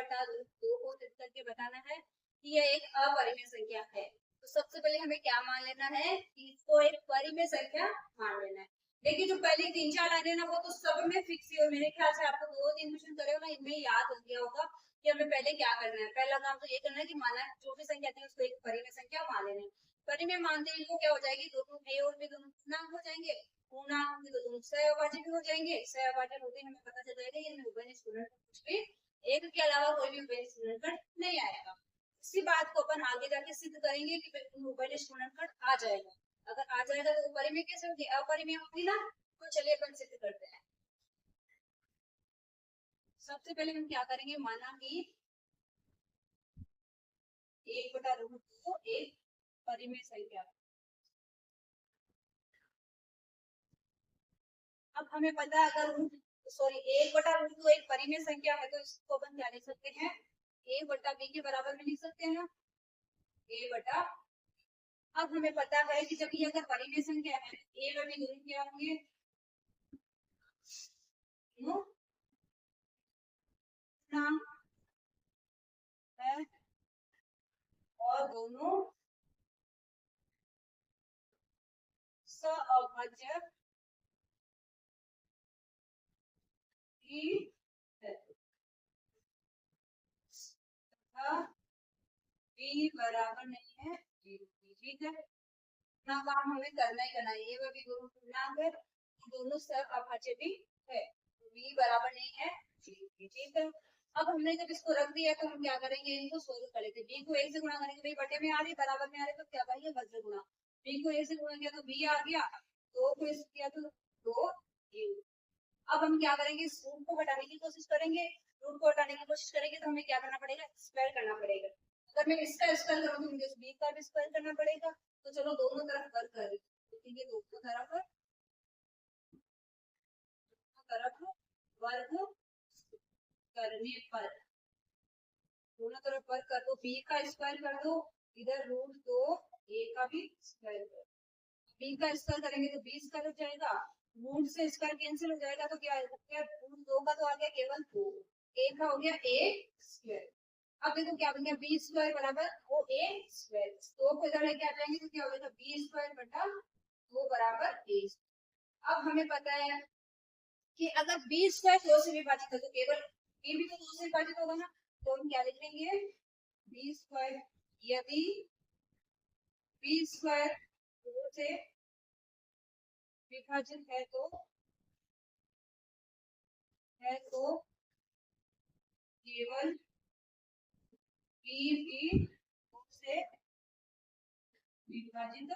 बटा रूट 2 को सिद्ध करके बताना है कि यह एक अपरिमेय संख्या है। तो सबसे पहले हमें क्या मान लेना है कि इसको एक परिमेय संख्या मान लेना है। देखिए जो पहले 3-4 लाइनें ना वो तो सब में फिक्स ही हो, मेरे ख्याल से आपको 2-3 क्वेश्चन करे हो ना, इनमें याद हो गया होगा कि हमें पहले क्या करना है। पहला काम तो ये करना है कि माना जो भी संख्या थी उसको एक परिमेय संख्या मान लेना है। परिमेय मानते ही वो क्या हो जाएगी, दोनों a और b दोनों पूर्णांक हो जाएंगे, पूर्णांक भी तो दोनों सहअभाज्य भी हो जाएंगे, सहअभाज्य होते ही हमें पता चल जाएगा ये उभयनिष्ठ गुणनखंड कुछ भी एक के अलावा कोई भी उभयनिष्ठ गुणनखंड नहीं आएगा। इसी बात को अपन आगे जाके सिद्ध करेंगे कि उभयनिष्ठ गुणनखंड आ जाएगा। अगर आ जाएगा तो परिमेय कैसे होगी, अपरिमेय होगी ना। तो चलिए अपन सिद्ध करते हैं। सबसे पहले हम क्या करेंगे, माना कि 1/√2 एक परिमेय संख्या। अब हमें पता है अगर 1/√2 एक परिमेय संख्या है तो इसको अपन क्या लिख सकते हैं, a/b के बराबर में लिख सकते हैं, a/। अब हमें पता है कि जब ये अगर परिमेय संख्या है a और b दोनों क्या होंगे, है और दोनों सहअभाज्य भी है। b बराबर नहीं है g, ठीक है ना। काम हमें करना ही करना है, ये भी दोनों पूर्णांक है, दोनों सहअभाज्य भी है, b बराबर नहीं है g, ठीक है। अब हमने जब इसको रख दिया तो हम क्या करेंगे, इनको सोल्व कर लेते हैं। b को 1 से गुणा करेंगे, भाई बटे में आ रही बराबर में आ रही तो क्या भाई वज्र गुणा, b को 1 से गुणा किया तो b आ गया, 2 को इससे किया तो 2 a। अब हम क्या करेंगे, इस रूट को घटाने की कोशिश करेंगे, रूट को हटाने की कोशिश करेंगे तो हमें क्या करना पड़ेगा, स्क्वायर करना पड़ेगा। अगर मैं इसका स्क्वायर करूँ तो मुझे इस b का भी स्क्वायर करना पड़ेगा। तो चलो दोनों तरफ वर्ग कर देंगे, दोनों तरफ वर्ग करने पर दोनों तरफ वर्ग कर दो, b का स्क्वायर कर दो, इधर √2 a का भी स्क्वायर कर दो। b का स्क्वायर करेंगे तो b स्क्वायर हो जाएगा, रूट से स्क्वायर कैंसिल हो जाएगा तो क्या आएगा, √2 का तो आ गया केवल 2, a का हो गया a स्क्वायर। अब देखो क्या बन गया, b स्क्वायर बराबर वो a स्क्वायर, 2 को इधर लेके आ जाएंगे तो क्या हो जाएगा, b स्क्वायर बटा 2 बराबर a। अब हमें पता है कि अगर b स्क्वायर 2 से विभाजित है तो केवल a भी तो 2 से विभाजित होगा ना। तो हम क्या लिखेंगे, b स्क्वायर, यदि b स्क्वायर 2 से विभाजित है तो केवल b भी 2 से विभाजित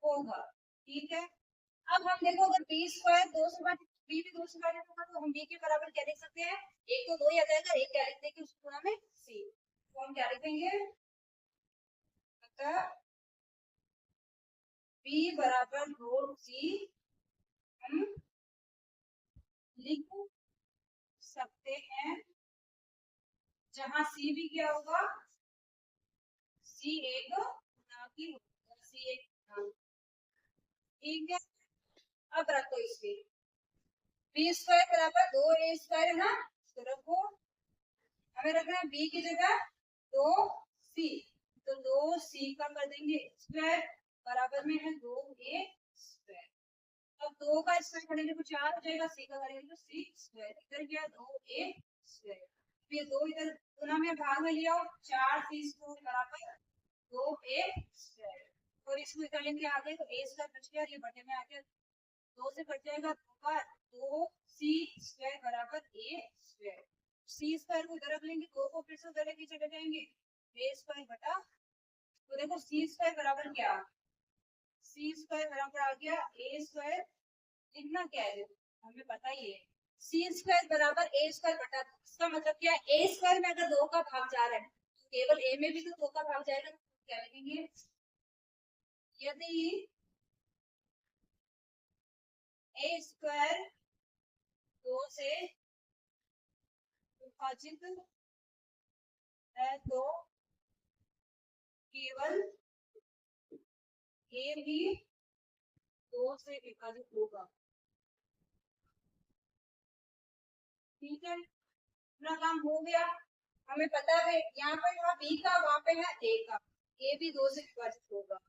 होगा, ठीक है। अब हम देखो अगर b स्क्वायर 2 से विभाजित, b भी 2 से विभाजित होगा तो हम b के बराबर क्या लिख सकते हैं, एक तो 2 ही आ जाएगा, एक क्या लिख देंगे उसको गुणा में c, तो हम क्या लिखेंगे, अतः b बराबर √c हम लिख सकते हैं, जहां c भी क्या होगा, c एक गुणा की होगा, c एक गुणा, ठीक है। अब रखो इसमें b स्क्वायर बराबर 2a स्क्वायर है ना, तो रखो, हमें रखना है b की जगह 2c, तो 2c का कर देंगे स्क्वायर बराबर में है 2a स्क्वायर। अब 2 का स्क्वायर करेंगे तो 4 हो जाएगा, c का करेंगे तो c स्क्वायर, इधर क्या 2a स्क्वायर, फिर 2 इधर गुना में भाग में लिया 4c स्क्वायर बराबर 2a स्क्वायर, और इसको इधर लेके आ गए तो a स्क्वायर बच गया, ये बटे में आ गया, 2 से कट जाएगा 2 का 2c स्क्वायर बराबर a स्क्वायर, c स्क्वायर को इधर रख लेंगे, 2 को फिर से उधर लेके चले जाएंगे, a स्क्वायर बटा, तो देखो c स्क्वायर बराबर क्या, c स्क्वायर बराबर आ गया a स्क्वायर, लिखना क्या है हमें पता ही है, c स्क्वायर बराबर a स्क्वायर बटा, इसका मतलब क्या है, a स्क्वायर में अगर 2 का भाग जा रहा है तो केवल a में भी तो 2 का भाग जाएगा, तो क्या लिखेंगे, यदि a स्क्वायर 2 से विभाजित है तो केवल a भी 2 से विभाजित होगा, ठीक है। अपना काम हो गया। हमें पता है यहाँ पे था बी का, वहां पे है ए का, ए भी 2 से विभाजित होगा।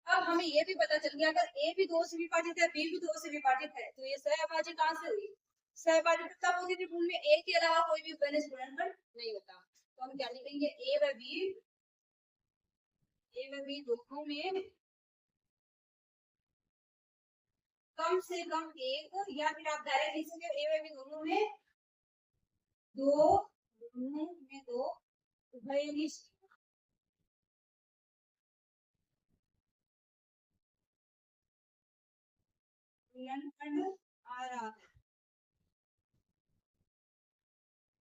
अब हमें ये भी पता चल गया अगर ए भी 2 से विभाजित है, बी भी 2 से विभाजित है, तो ये सहभाज्य कहाँ से हुई? सहभाज्य तब होगी जब उनमें ए के अलावा कोई भी घनिष्ठ गुणनफल नहीं होता। तो हम क्या लिखेंगे? ए व बी दोनों में कम से कम एक, या फिर आप डायरेक्ट लिख सकते हो ए व बी दोनों में दो उभयनिष्ठ गुणनफल आ रहा है।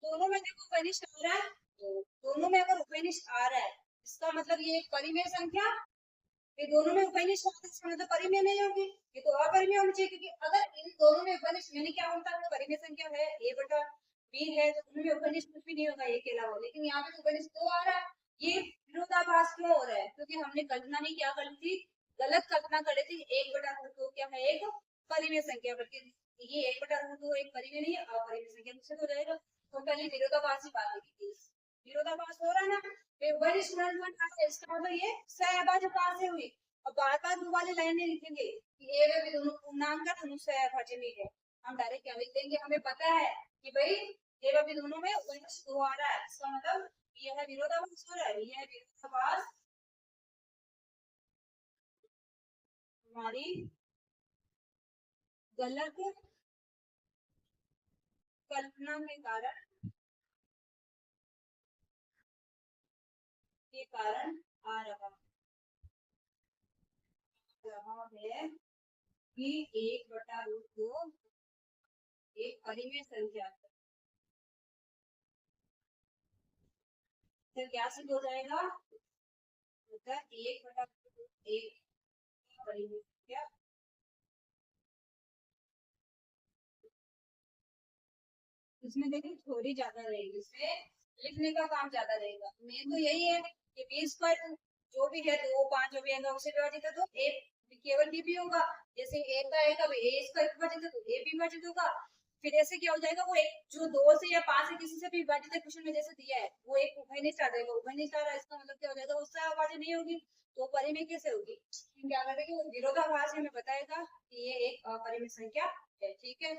दोनों में देखो उपनिष्ठ आ रहा है, तो दोनों में अगर उपनिष्ठ आ रहा है इसका मतलब ये एक परिमेय संख्या, ये दोनों में उपनिष्ठ आता है इसका मतलब परिमेय नहीं होगी, ये तो अपरिमेय होनी चाहिए, क्योंकि अगर इन दोनों में उपनिष्ठ यानी क्या होता है? परिमेय संख्या है a बटा b है, तो उनमें उपनिष्ठ कुछ भी नहीं होगा a के अलावा। लेकिन यहाँ पे तो उपनिष्ठ दो आ रहा है। ये विरोधाभास क्यों हो रहा है? क्योंकि हमने कल्पना नहीं क्या करी थी, गलत कल्पना करी थी। 1/√2 क्या है? एक परिमेय संख्या, बल्कि ये 1/√2 एक परिमेय नहीं है, अपरिमेय संख्या दूसरे हो जाएगा। तो पहले विरोधाभास की बात की थी, विरोधाभास हो रहा है ना, वरिष्ठ गुणनफल का है, इसका मतलब ये सहभाज्य कहाँ से हुई? और बार बार वो वाली लाइन नहीं लिखेंगे कि ए व बी दोनों पूर्णांक का धनु सहभाज्य नहीं है। हम डायरेक्ट क्या लिख देंगे? हमें पता है कि भाई ए व बी दोनों में वरिष्ठ दो आ रहा है, इसका मतलब यह है विरोधाभास हो रहा है। यह विरोधाभास हमारी गलत कल्पना के कारण आ रहा है कि 1/√2 एक परिमेय संख्या है। फिर क्या सिद्ध हो जाएगा? मतलब 1/√2 एक परिमेय संख्या। इसमें देखिए थोड़ी ज्यादा रहेगी, इसमें लिखने का काम ज्यादा रहेगा। मेन तो यही है कि बी स्क्वायर जो भी है, दो पांच जो भी है उसे विभाजित है तो ए केवल बी भी होगा। जैसे ए का है कब ए स्क्वायर विभाजित है तो ए भी विभाजित होगा। फिर ऐसे क्या हो जाएगा? वो एक जो दो से या पांच से किसी से भी विभाजित है, क्वेश्चन में जैसे दिया है, वो एक उभयनिष्ठ आ जाएगा। उभयनिष्ठ आ रहा है इसका मतलब क्या हो जाएगा? उससे आवाज नहीं होगी, तो परिमेय कैसे होगी? क्या कर देंगे? विरोधाभास हमें बताएगा कि ये एक अपरिमेय संख्या है। ठीक है।